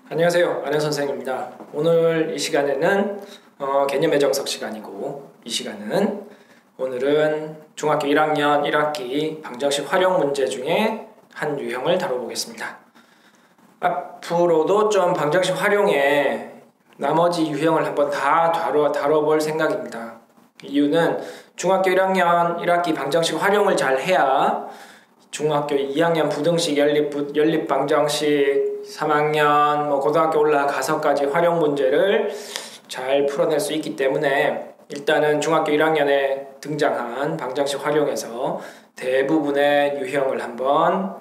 안녕하세요. 안현 선생입니다. 오늘 이 시간에는 개념의 정석 시간이고, 이 시간은 오늘은 중학교 1학년 1학기 방정식 활용 문제 중에 한 유형을 다뤄보겠습니다. 앞으로도 좀 방정식 활용에 나머지 유형을 한번 다 다뤄볼 생각입니다. 이유는 중학교 1학년 1학기 방정식 활용을 잘 해야 중학교 2학년 부등식 연립 방정식 3학년 고등학교 올라가서까지 활용 문제를 잘 풀어낼 수 있기 때문에 일단은 중학교 1학년에 등장한 방정식 활용에서 대부분의 유형을 한번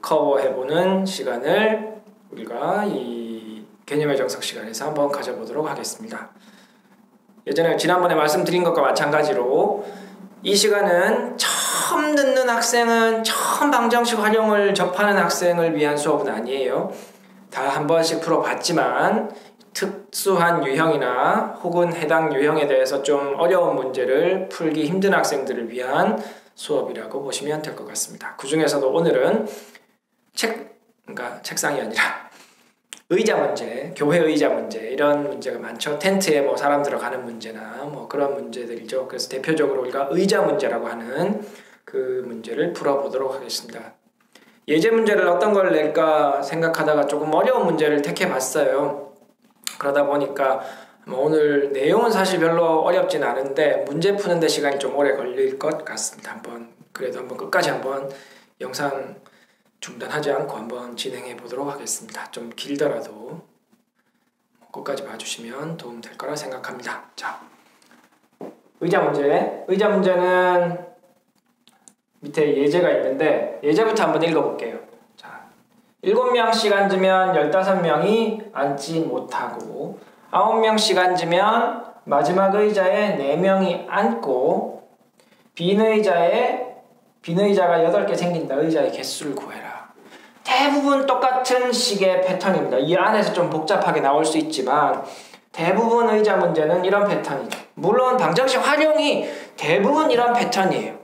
커버해보는 시간을 우리가 이 개념의 정석 시간에서 한번 가져보도록 하겠습니다. 예전에 지난번에 말씀드린 것과 마찬가지로 이 시간은 처음 듣는 학생은 처음 방정식 활용을 접하는 학생을 위한 수업은 아니에요. 다 한 번씩 풀어봤지만 특수한 유형이나 혹은 해당 유형에 대해서 좀 어려운 문제를 풀기 힘든 학생들을 위한 수업이라고 보시면 될 것 같습니다. 그 중에서도 오늘은 책상이 아니라 의자 문제, 교회 의자 문제 이런 문제가 많죠. 텐트에 사람 들어가는 문제나 그런 문제들이죠. 그래서 대표적으로 우리가 의자 문제라고 하는 그 문제를 풀어보도록 하겠습니다. 예제 문제를 어떤 걸 낼까 생각하다가 조금 어려운 문제를 택해봤어요. 그러다 보니까 오늘 내용은 사실 별로 어렵진 않은데 문제 푸는데 시간이 좀 오래 걸릴 것 같습니다. 그래도 한번 끝까지 한번 영상 중단하지 않고 한번 진행해 보도록 하겠습니다. 좀 길더라도 끝까지 봐주시면 도움 될 거라 생각합니다. 자, 의자 문제는 밑에 예제가 있는데 예제부터 한번 읽어볼게요. 자, 7명씩 앉으면 15명이 앉지 못하고 9명씩 앉으면 마지막 의자에 4명이 앉고 빈 의자가 8개 생긴다. 의자의 개수를 구해라. 대부분 똑같은 식의 패턴입니다. 이 안에서 좀 복잡하게 나올 수 있지만 대부분 의자 문제는 이런 패턴이죠. 물론 방정식 활용이 대부분 이런 패턴이에요.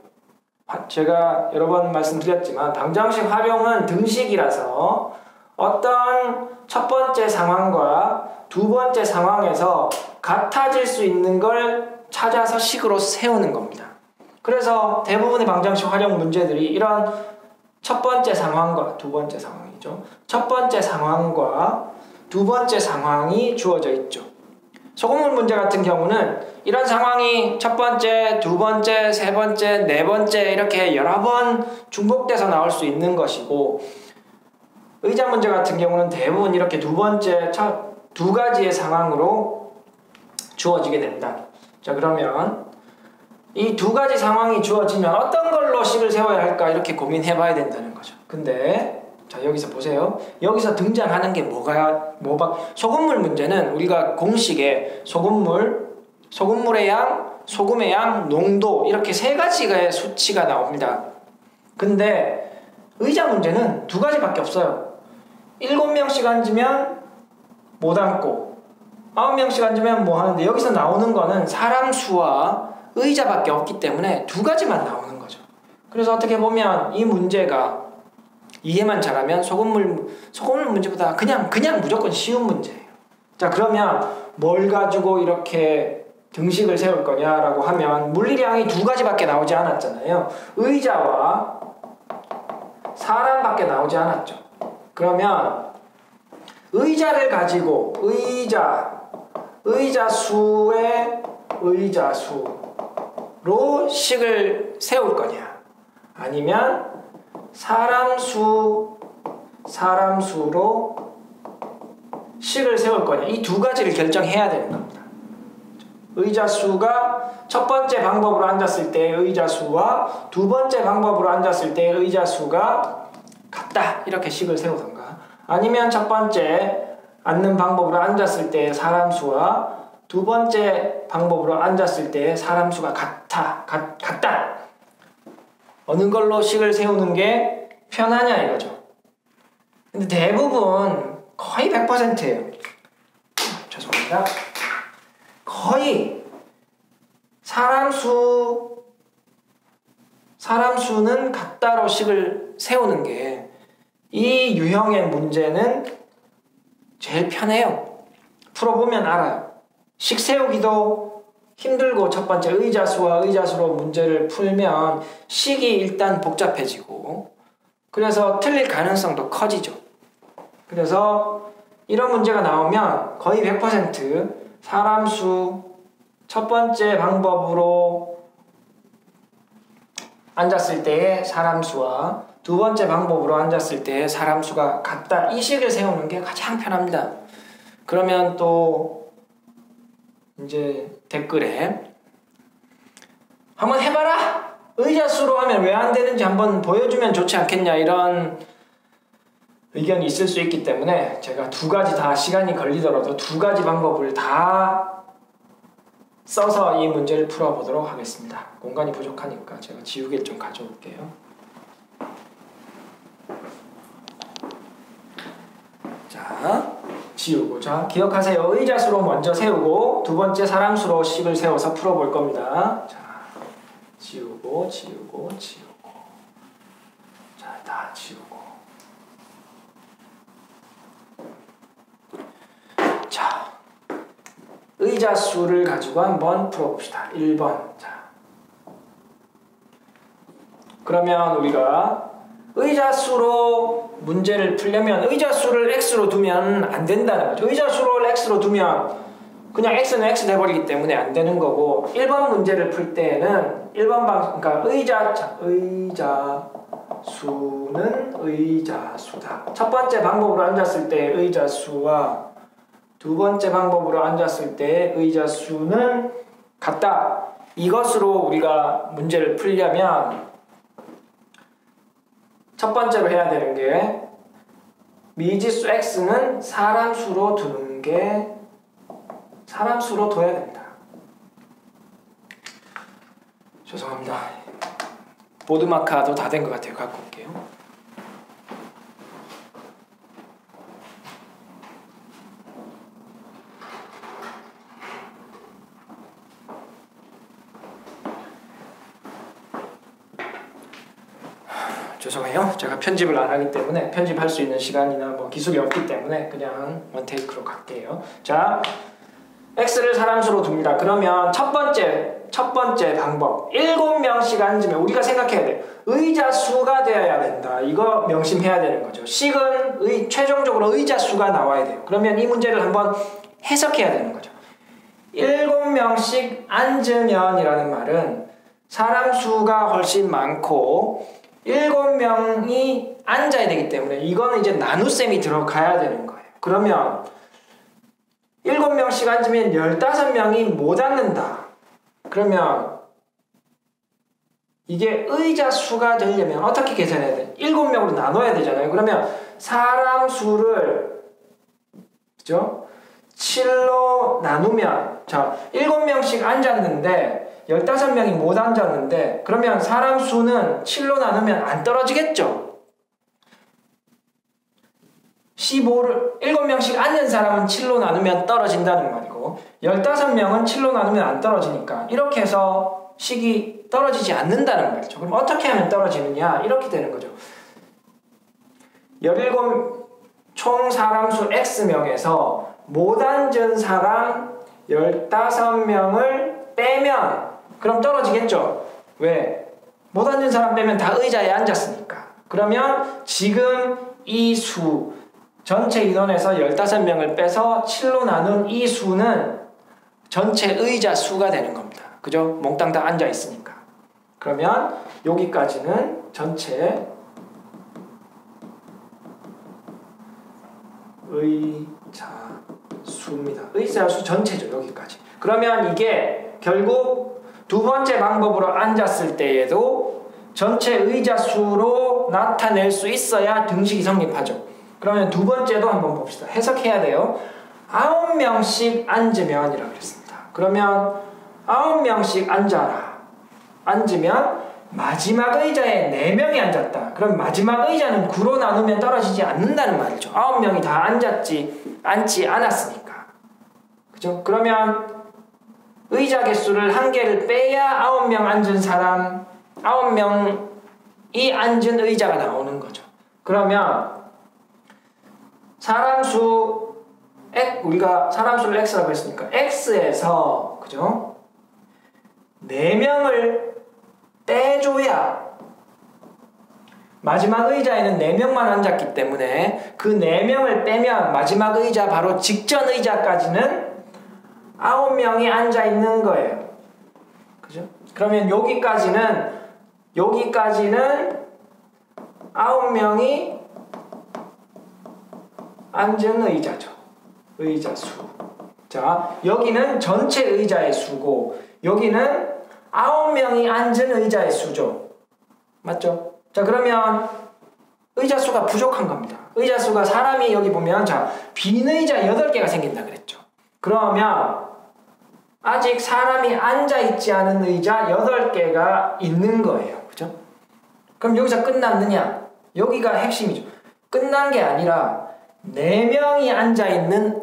제가 여러 번 말씀드렸지만 방정식 활용은 등식이라서 어떤 첫 번째 상황과 두 번째 상황에서 같아질 수 있는 걸 찾아서 식으로 세우는 겁니다. 그래서 대부분의 방정식 활용 문제들이 이런 첫 번째 상황과 두 번째 상황이죠. 첫 번째 상황과 두 번째 상황이 주어져 있죠. 소금물 문제 같은 경우는 이런 상황이 첫 번째, 두 번째, 세 번째, 네 번째 이렇게 여러 번 중복돼서 나올 수 있는 것이고 의자 문제 같은 경우는 대부분 이렇게 두 가지의 상황으로 주어지게 된다. 자, 그러면 이 두 가지 상황이 주어지면 어떤 걸로 식을 세워야 할까 이렇게 고민해 봐야 된다는 거죠. 근데 자, 여기서 보세요. 여기서 등장하는 게 소금물 문제는 우리가 공식에 소금물의 양, 소금의 양, 농도 이렇게 세 가지의 수치가 나옵니다. 근데 의자 문제는 두 가지밖에 없어요. 7명씩 앉으면 못 앉고 9명씩 앉으면 하는데 여기서 나오는 거는 사람 수와 의자밖에 없기 때문에 두 가지만 나오는 거죠. 그래서 어떻게 보면 이 문제가 이해만 잘하면 소금물 문제보다 그냥 무조건 쉬운 문제예요. 자, 그러면 뭘 가지고 이렇게 등식을 세울 거냐라고 하면 물리량이 두 가지밖에 나오지 않았잖아요. 의자와 사람밖에 나오지 않았죠. 그러면 의자를 가지고 의자 수의 의자 수로 식을 세울 거냐 아니면 사람 수로 식을 세울 거냐 이 두 가지를 결정해야 되는 겁니다. 의자 수가 첫 번째 방법으로 앉았을 때의 의자 수와 두 번째 방법으로 앉았을 때의 의자 수가 같다 이렇게 식을 세우던가 아니면 첫 번째 앉는 방법으로 앉았을 때의 사람 수와 두 번째 방법으로 앉았을 때의 사람 수가 같다 어느 걸로 식을 세우는 게 편하냐 이거죠. 근데 대부분 거의 100%예요. 죄송합니다. 거의 사람 수는 같다로 식을 세우는 게 이 유형의 문제는 제일 편해요. 풀어보면 알아요. 식 세우기도 힘들고 첫 번째 의자수와 의자수로 문제를 풀면 식이 일단 복잡해지고 그래서 틀릴 가능성도 커지죠. 그래서 이런 문제가 나오면 거의 100% 사람 수 첫 번째 방법으로 앉았을 때의 사람 수와 두 번째 방법으로 앉았을 때의 사람 수가 같다. 이 식을 세우는 게 가장 편합니다. 그러면 또 이제 댓글에 한번 해봐라! 의자 수로 하면 왜 안 되는지 한번 보여주면 좋지 않겠냐 이런 의견이 있을 수 있기 때문에 제가 두 가지 다 시간이 걸리더라도 두 가지 방법을 다 써서 이 문제를 풀어보도록 하겠습니다. 공간이 부족하니까 제가 지우개를 좀 가져올게요. 자, 지우고. 자, 기억하세요. 의자수로 먼저 세우고 두 번째 사람수로 식을 세워서 풀어볼 겁니다. 자, 지우고 지우고 지우고. 자, 다 지우고. 자, 의자 수를 가지고 한번 풀어봅시다. 1번. 자, 그러면 우리가 의자 수로 문제를 풀려면 의자 수를 x로 두면 안 된다는 거죠. 의자 수를 x로 두면 그냥 x는 x 돼버리기 때문에 안 되는 거고 1번 문제를 풀 때에는 1번 방식, 그러니까 의자 수는 의자 수다. 첫 번째 방법으로 앉았을 때 의자 수와 두 번째 방법으로 앉았을 때 의자 수는 같다. 이것으로 우리가 문제를 풀려면 첫 번째로 해야 되는 게 미지수 x는 사람수로 두는 게 사람수로 둬야 됩니다. 죄송합니다. 보드마카도 다 된 것 같아요. 갖고 올게요. 죄송해요. 제가 편집을 안 하기 때문에 편집할 수 있는 시간이나 뭐 기술이 없기 때문에 그냥 원테이크로 갈게요. 자, x를 사람수로 둡니다. 그러면 첫 번째 방법 7명씩 앉으면 우리가 생각해야 돼. 의자 수가 되어야 된다. 이거 명심해야 되는 거죠. 식은 최종적으로 의자 수가 나와야 돼요. 그러면 이 문제를 한번 해석해야 되는 거죠. 7명씩 앉으면 이라는 말은 사람 수가 훨씬 많고 7명이 앉아야 되기 때문에 이거는 이제 나눗셈이 들어가야 되는 거예요. 그러면 7명씩 앉으면 15명이 못 앉는다. 그러면 이게 의자 수가 되려면 어떻게 계산해야 돼? 7명으로 나눠야 되잖아요. 그러면 사람 수를 그죠? 7로 나누면 자, 7명씩 앉았는데 15명이 못 앉았는데 그러면 사람 수는 7로 나누면 안 떨어지겠죠? 15를 7명씩 앉는 사람은 7로 나누면 떨어진다는 말이고 15명은 7로 나누면 안 떨어지니까 이렇게 해서 식이 떨어지지 않는다는 말이죠. 그럼 어떻게 하면 떨어지느냐? 이렇게 되는 거죠. 17 총 사람수 X명에서 못 앉은 사람 15명을 빼면 그럼 떨어지겠죠? 왜? 못 앉은 사람 빼면 다 의자에 앉았으니까. 그러면 지금 이 수, 전체 인원에서 15명을 빼서 7로 나눈 이 수는 전체 의자 수가 되는 겁니다. 그죠? 몽땅 다 앉아 있으니까. 그러면 여기까지는 전체 의자 수입니다. 의자 수 전체죠. 여기까지. 그러면 이게 결국 두 번째 방법으로 앉았을 때에도 전체 의자 수로 나타낼 수 있어야 등식이 성립하죠. 그러면 두 번째도 한번 봅시다. 해석해야 돼요. 9명씩 앉으면 이라고 그랬습니다. 그러면 9명씩 앉으면 마지막 의자에 4명이 앉았다. 그럼 마지막 의자는 9로 나누면 떨어지지 않는다는 말이죠. 9명이 다 앉지 않았으니까. 그죠? 그러면 의자 개수를 1개를 빼야 9명 앉은 사람, 9명이 앉은 의자가 나오는 거죠. 그러면 사람 수 우리가 사람 수를 x라고 했으니까 x에서 그죠? 4명을 빼줘야 마지막 의자에는 4명만 앉았기 때문에 그 4명을 빼면 마지막 의자 바로 직전 의자까지는 9명이 앉아 있는 거예요. 그죠? 그러면 여기까지는 9명이 앉은 의자죠. 의자 수. 자, 여기는 전체 의자의 수고 여기는 9명이 앉은 의자의 수죠. 맞죠? 자, 그러면 의자 수가 부족한 겁니다. 의자 수가 사람이 여기 보면 자, 빈 의자 8개가 생긴다 그랬죠. 그러면 아직 사람이 앉아있지 않은 의자 8개가 있는 거예요. 그죠? 그럼 여기서 끝났느냐? 여기가 핵심이죠. 끝난 게 아니라 4명이 앉아있는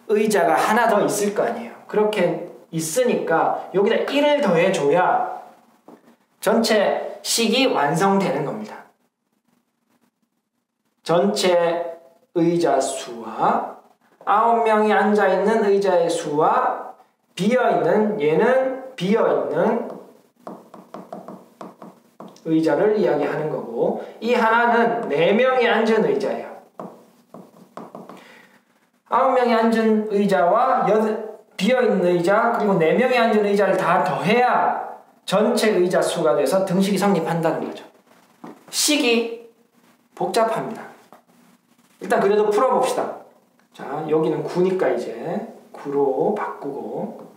의자가 하나 더 있을 거 아니에요. 그렇게 있으니까 여기다 1을 더해줘야 전체 식이 완성되는 겁니다. 전체 의자 수와 9명이 앉아있는 의자의 수와 비어있는 얘는 비어있는 의자를 이야기하는 거고 이 하나는 4명이 앉은 의자예요. 9명이 앉은 의자와 비어있는 의자 그리고 4명이 앉은 의자를 다 더해야 전체 의자 수가 돼서 등식이 성립한다는 거죠. 식이 복잡합니다. 일단 그래도 풀어봅시다. 자, 여기는 9니까 이제 9로 바꾸고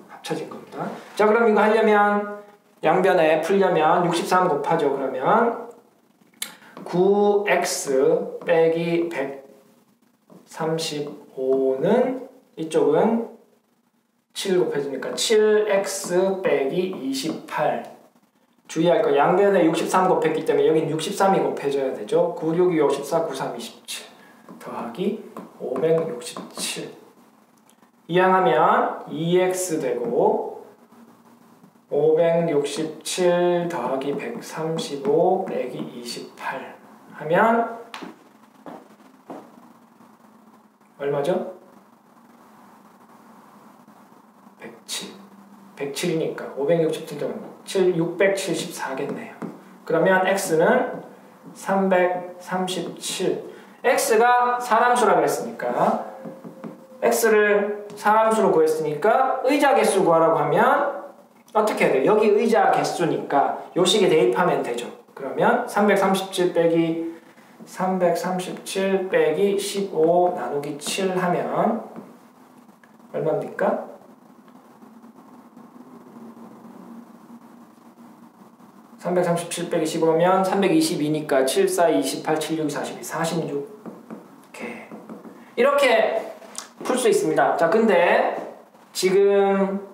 합쳐진 겁니다. 자, 그럼 이거 하려면 양변에 풀려면 63 곱하죠. 그러면 9x 빼기 135는 이쪽은 7 곱해주니까 7x 빼기 28 주의할 거 양변에 63 곱했기 때문에 여긴 63이 곱해져야 되죠. 9, 6, 2, 54, 9, 3, 27 더하기 567 이항하면 2x 되고 567 더하기 135 빼기 28 하면 얼마죠? 107이니까 567 674겠네요. 그러면 x는 337 x가 사람수라 그랬으니까 x를 사람수로 구했으니까 의자 개수 구하라고 하면 어떻게 해야 돼요? 여기 의자 개수니까 요 식에 대입하면 되죠. 그러면 337 빼기 15 나누기 7 하면 얼마입니까? 337 빼기 15면 322니까 7, 4, 28, 7, 6, 42, 46 이렇게 풀 수 있습니다. 자, 근데 지금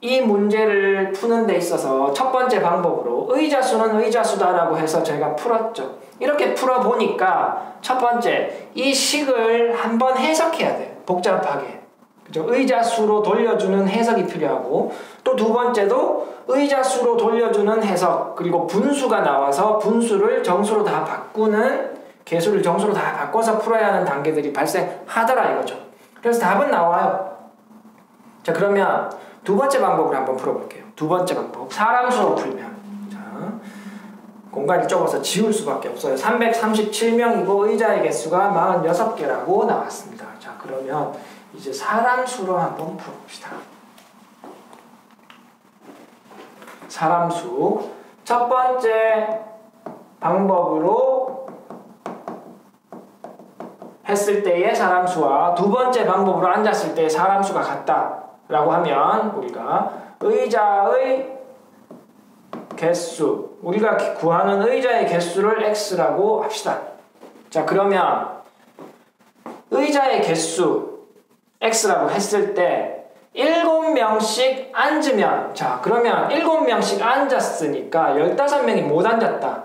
이 문제를 푸는 데 있어서 첫 번째 방법으로 의자수는 의자수다라고 해서 저희가 풀었죠. 이렇게 풀어보니까 첫 번째 이 식을 한번 해석해야 돼요. 복잡하게. 그죠? 의자수로 돌려주는 해석이 필요하고 또 두 번째도 의자수로 돌려주는 해석 그리고 분수가 나와서 분수를 정수로 다 바꾸는 개수를 정수로 다 바꿔서 풀어야 하는 단계들이 발생하더라 이거죠. 그래서 답은 나와요. 자, 그러면 두 번째 방법을 한번 풀어볼게요. 두 번째 방법 사람수로 풀면 자, 공간이 좁아서 지울 수밖에 없어요. 337명이고 의자의 개수가 46개라고 나왔습니다. 자, 그러면 이제 사람수로 한번 풀어봅시다. 사람수 첫 번째 방법으로 했을 때의 사람수와 두 번째 방법으로 앉았을 때의 사람수가 같다라고 하면 우리가 의자의 개수 우리가 구하는 의자의 개수를 x라고 합시다. 자, 그러면 의자의 개수 x라고 했을 때 7명씩 앉으면 자, 그러면 7명씩 앉았으니까 15명이 못 앉았다.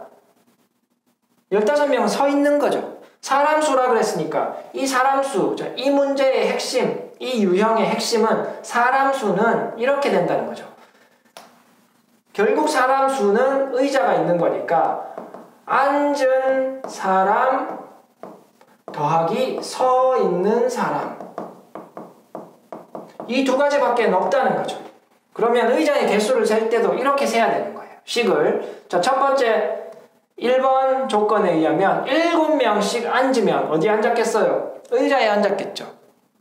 15명은 서 있는 거죠. 사람수라 그랬으니까 이 사람수, 자, 이 문제의 핵심, 이 유형의 핵심은 사람수는 이렇게 된다는 거죠. 결국 사람수는 의자가 있는 거니까 앉은 사람 더하기 서 있는 사람. 이 두 가지밖에 없다는 거죠. 그러면 의자의 개수를 셀 때도 이렇게 세야 되는 거예요. 식을. 자, 첫 번째 1번 조건에 의하면 7명씩 앉으면 어디에 앉았겠어요? 의자에 앉았겠죠.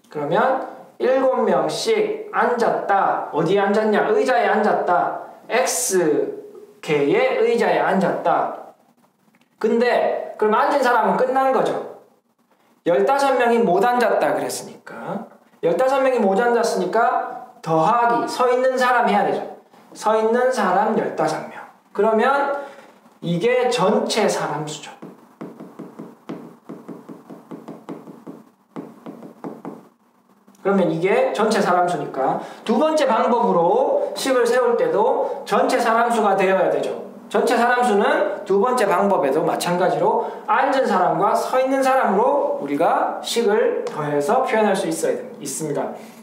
그러면 7명씩 앉았다. 어디에 앉았냐? 의자에 앉았다. X개의 의자에 앉았다. 근데 그럼 앉은 사람은 끝난 거죠. 15명이 못 앉았다 그랬으니까 15명이 못 앉았으니까 더하기 서 있는 사람 해야 되죠. 서 있는 사람 15명. 그러면 이게 전체 사람 수죠. 그러면 이게 전체 사람 수니까 두 번째 방법으로 식을 세울 때도 전체 사람 수가 되어야 되죠. 전체 사람 수는 두 번째 방법에도 마찬가지로 앉은 사람과 서 있는 사람으로 우리가 식을 더해서 표현할 수 있습니다.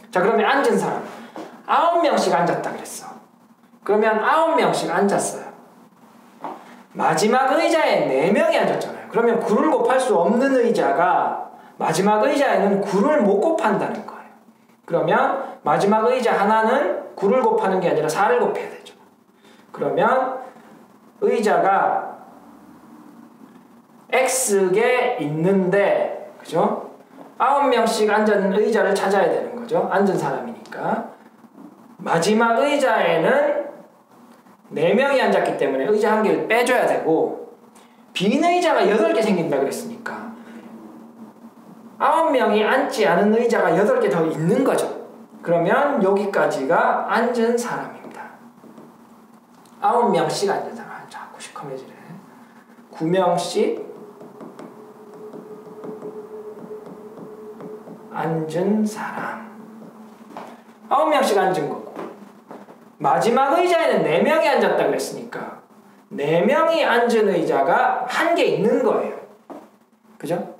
자, 그러면 앉은 사람 9명씩 앉았다 그랬어. 그러면 9명씩 앉았어요. 마지막 의자에 4명이 앉았잖아요. 그러면 9를 곱할 수 없는 의자가 마지막 의자에는 9를 못 곱한다는 거예요. 그러면 마지막 의자 하나는 9를 곱하는 게 아니라 4를 곱해야 되죠. 그러면 의자가 X개 있는데, 그죠? 9명씩 앉은 의자를 찾아야 되는 거죠. 앉은 사람이니까. 마지막 의자에는 4명이 앉았기 때문에 의자 한 개를 빼줘야 되고, 빈 의자가 8개 생긴다 그랬으니까 9명이 앉지 않은 의자가 8개 더 있는 거죠. 그러면 여기까지가 앉은 사람입니다. 9명씩 앉은 사람. 자꾸 시커매지네. 9명씩 앉은 사람. 9명씩 앉은 거고. 마지막 의자에는 4명이 앉았다 그랬으니까 4명이 앉은 의자가 1개 있는 거예요. 그죠?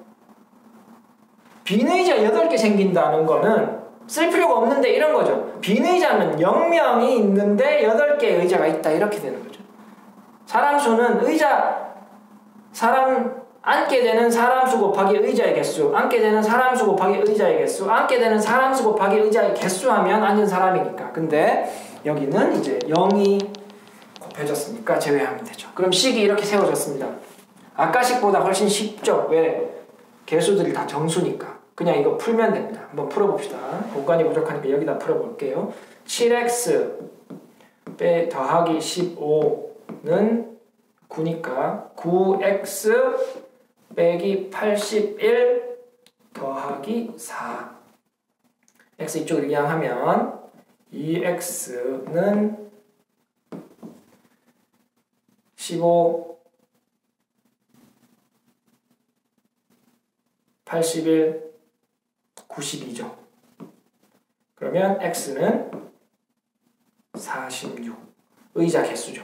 빈 의자 8개 생긴다는 거는 쓸 필요가 없는데 이런 거죠. 빈 의자는 0명이 있는데 8개의 의자가 있다 이렇게 되는 거죠. 사람 수는 사람 앉게 되는 사람 수 곱하기 의자의 개수, 앉게 되는 사람 수 곱하기 의자의 개수, 앉게 되는 사람 수 곱하기 의자의 개수 하면 앉은 사람이니까. 근데 여기는 이제 0이 곱해졌으니까 제외하면 되죠. 그럼 식이 이렇게 세워졌습니다. 아까 식보다 훨씬 쉽죠. 왜? 개수들이 다 정수니까. 그냥 이거 풀면 됩니다. 한번 풀어봅시다. 공간이 부족하니까 여기다 풀어볼게요. 7x 더하기 15는 9니까 9x 빼기 81 더하기 4. x 이쪽으로 이항하면 2x는 15 81 92죠. 그러면 x는 46 의자 개수죠.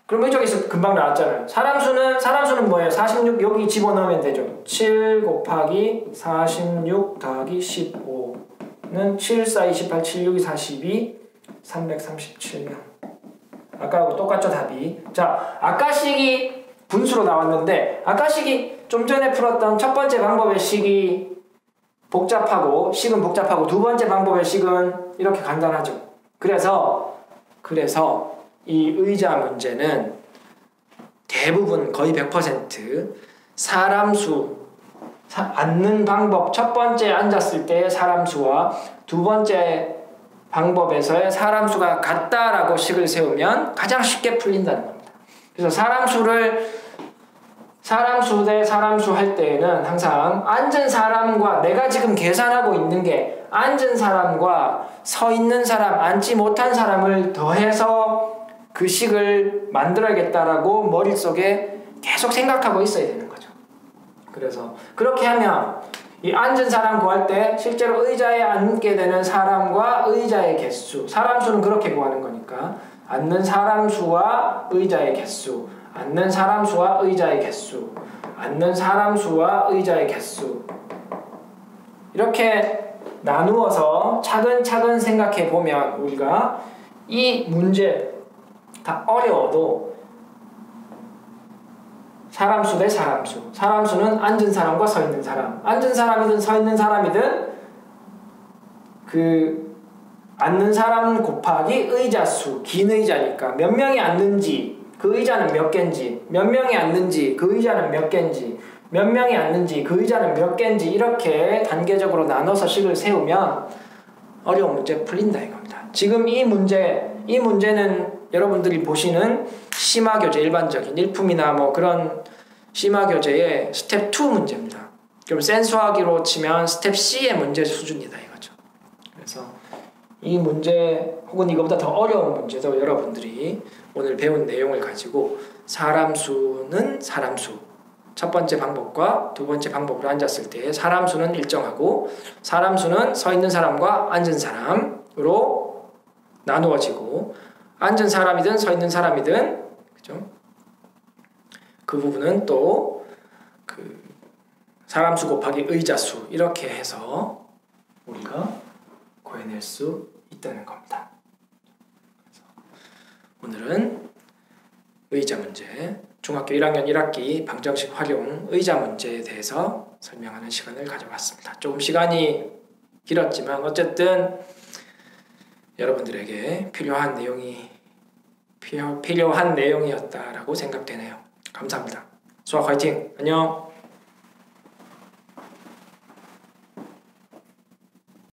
그럼 이쪽에서 금방 나왔잖아요. 사람 수는 뭐예요? 46 여기 집어넣으면 되죠. 7 곱하기 46 더하기 15는 7, 4, 28, 7, 6, 42 337명. 아까하고 똑같죠 답이. 자, 아까 식이 분수로 나왔는데 아까 식이 좀 전에 풀었던 첫 번째 방법의 식이 복잡하고 식은 복잡하고 두 번째 방법의 식은 이렇게 간단하죠. 그래서 이 의자 문제는 대부분 거의 100% 사람 수 앉는 방법 첫 번째 앉았을 때의 사람 수와 두 번째 방법에서의 사람 수가 같다라고 식을 세우면 가장 쉽게 풀린다는 겁니다. 그래서 사람 수 대 사람 수 할 때에는 항상 앉은 사람과 내가 지금 계산하고 있는 게 앉은 사람과 서 있는 사람, 앉지 못한 사람을 더해서 그 식을 만들어야겠다라고 머릿속에 계속 생각하고 있어야 되는 거죠. 그래서 그렇게 하면 이 앉은 사람 구할 때 실제로 의자에 앉게 되는 사람과 의자의 개수, 사람 수는 그렇게 구하는 거니까 앉는 사람 수와 의자의 개수, 앉는 사람 수와 의자의 개수, 앉는 사람 수와 의자의 개수 이렇게 나누어서 차근차근 생각해 보면 우리가 이 문제 다 어려워도 사람수 대 사람수. 사람수는 앉은 사람과 서 있는 사람. 앉은 사람이든 서 있는 사람이든 그 앉는 사람 곱하기 의자 수. 긴 의자니까 몇 명이 앉는지 그 의자는 몇 개인지, 몇 명이 앉는지 그 의자는 몇 개인지, 몇 명이 앉는지 그 의자는 몇 개인지 이렇게 단계적으로 나눠서 식을 세우면 어려운 문제 풀린다 이겁니다. 지금 이 문제는 여러분들이 보시는 심화교재 일반적인 일품이나 뭐 그런 심화교재의 스텝 2 문제입니다. 그럼 센수하기로 치면 스텝 C의 문제 수준이다 이거죠. 그래서 이 문제 혹은 이거보다 더 어려운 문제도 여러분들이 오늘 배운 내용을 가지고 사람수는 사람수 첫 번째 방법과 두 번째 방법으로 앉았을 때 사람수는 일정하고 사람수는 서 있는 사람과 앉은 사람으로 나누어지고 앉은 사람이든 서 있는 사람이든 그죠? 그 부분은 또 그 사람수 곱하기 의자수 이렇게 해서 우리가 구해낼 수 있다는 겁니다. 오늘은 의자 문제, 중학교 1학년 1학기 방정식 활용 의자 문제에 대해서 설명하는 시간을 가져봤습니다. 조금 시간이 길었지만 어쨌든 여러분들에게 필요한 내용이었다라고 생각되네요. 감사합니다. 수학 화이팅! 안녕!